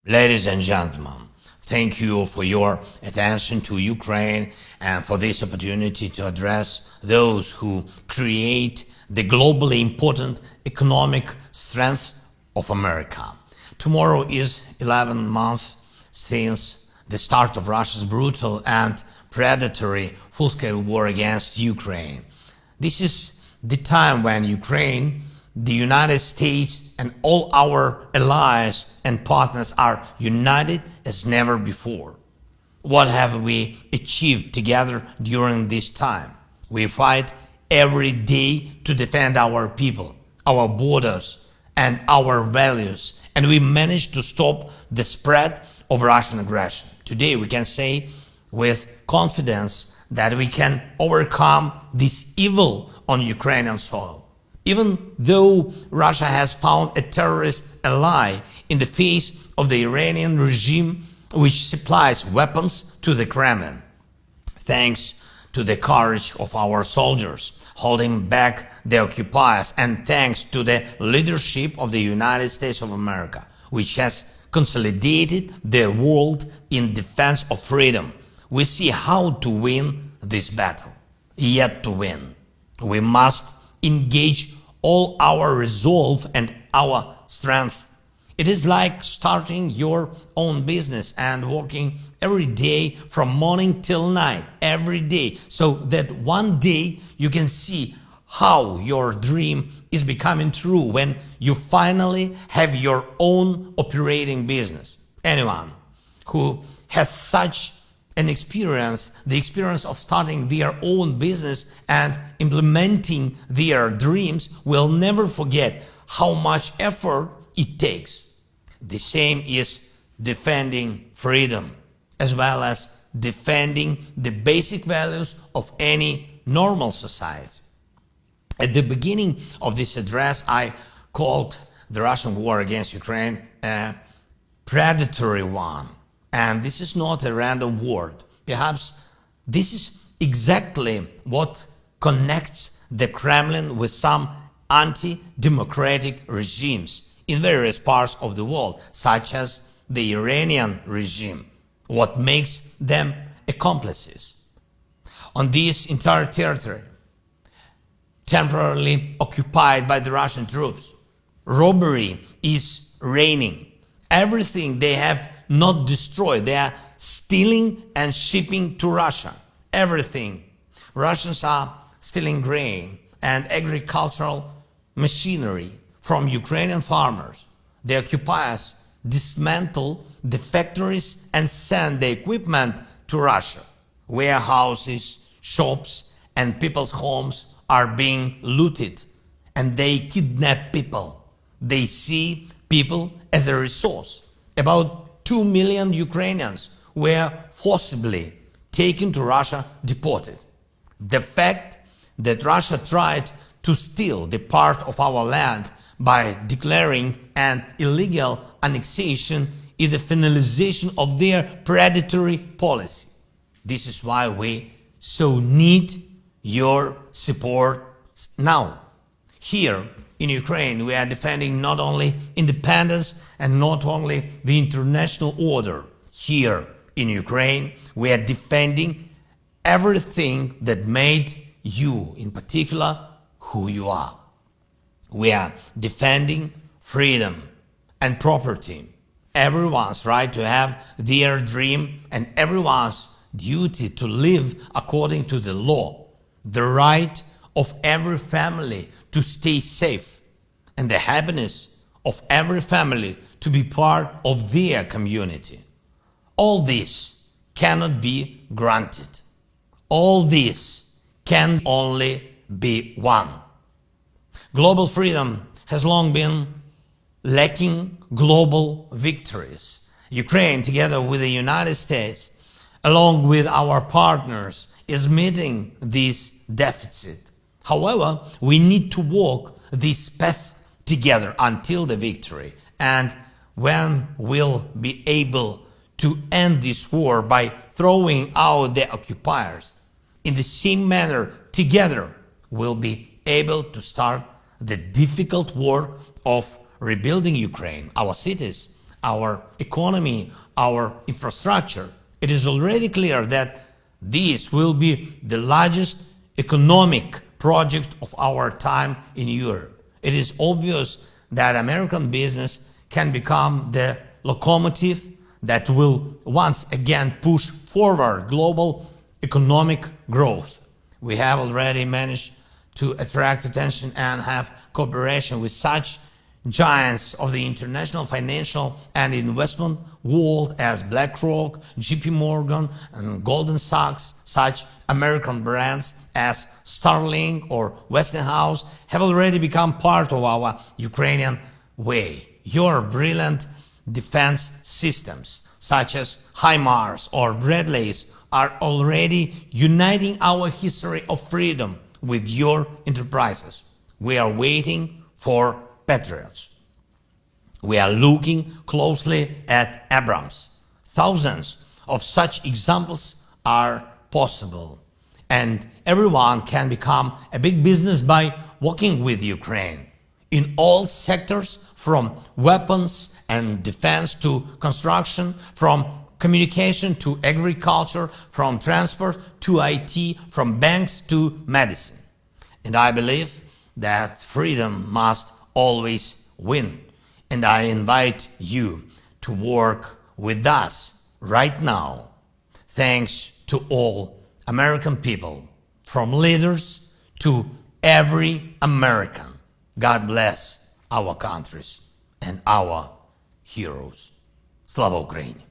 Ladies and gentlemen, thank you for your attention to Ukraine and for this opportunity to address those who create the globally important economic strength of America. Tomorrow is 11 months since the start of Russia's brutal and predatory full-scale war against Ukraine. This is the time when Ukraine, the United States, and all our allies and partners are united as never before. What have we achieved together during this time? We fight every day to defend our people, our borders, and our values, and we managed to stop the spread of Russian aggression. Today we can say with confidence that we can overcome this evil on Ukrainian soil. Even though Russia has found a terrorist ally in the face of the Iranian regime, which supplies weapons to the Kremlin. Thanks to the courage of our soldiers holding back the occupiers, and thanks to the leadership of the United States of America, which has consolidated the world in defense of freedom, we see how to win this battle. Yet to win, we must engage all our resolve and our strength. It is like starting your own business and working every day from morning till night, every day, so that one day you can see how your dream is becoming true when you finally have your own operating business. Anyone who has such an experience, the experience of starting their own business and implementing their dreams, will never forget how much effort it takes. The same is defending freedom, as well as defending the basic values of any normal society. At the beginning of this address, I called the Russian war against Ukraine a predatory one. And this is not a random word. Perhaps this is exactly what connects the Kremlin with some anti-democratic regimes in various parts of the world, such as the Iranian regime, what makes them accomplices. On this entire territory, temporarily occupied by the Russian troops, robbery is reigning. Everything they have not destroyed, they are stealing and shipping to Russia. Everything. Russians are stealing grain and agricultural machinery from Ukrainian farmers. The occupiers dismantle the factories and send the equipment to Russia. Warehouses, shops, and people's homes are being looted, and they kidnap people. They see people as a resource. About 2 million Ukrainians were forcibly taken to Russia, deported. The fact that Russia tried to steal the part of our land by declaring an illegal annexation is the finalization of their predatory policy. This is why we so need your support now. Here in Ukraine, we are defending not only independence and not only the international order. Here in Ukraine, we are defending everything that made you, in particular, who you are. We are defending freedom and property, everyone's right to have their dream and everyone's duty to live according to the law, the right of every family to stay safe, and the happiness of every family to be part of their community. All this cannot be granted. All this can only be won. Global freedom has long been lacking global victories. Ukraine, together with the United States, along with our partners, is meeting this deficit. However, we need to walk this path together until the victory. And when we'll be able to end this war by throwing out the occupiers, in the same manner, together, we'll be able to start the difficult work of rebuilding Ukraine, our cities, our economy, our infrastructure. It is already clear that this will be the largest economic project of our time in Europe. It is obvious that American business can become the locomotive that will once again push forward global economic growth. We have already managed to attract attention and have cooperation with such giants of the international financial and investment world as BlackRock, JP Morgan, and Goldman Sachs. Such American brands as Starlink or Westinghouse have already become part of our Ukrainian way. Your brilliant defense systems, such as HIMARS or Bradleys, are already uniting our history of freedom with your enterprises. We are waiting for Patriots. We are looking closely at Abrams. Thousands of such examples are possible, and everyone can become a big business by working with Ukraine in all sectors, from weapons and defense to construction, from communication to agriculture, from transport to IT, from banks to medicine. And I believe that freedom must always win. And I invite you to work with us right now. Thanks to all American people, from leaders to every American. God bless our countries and our heroes. Slava Ukraini!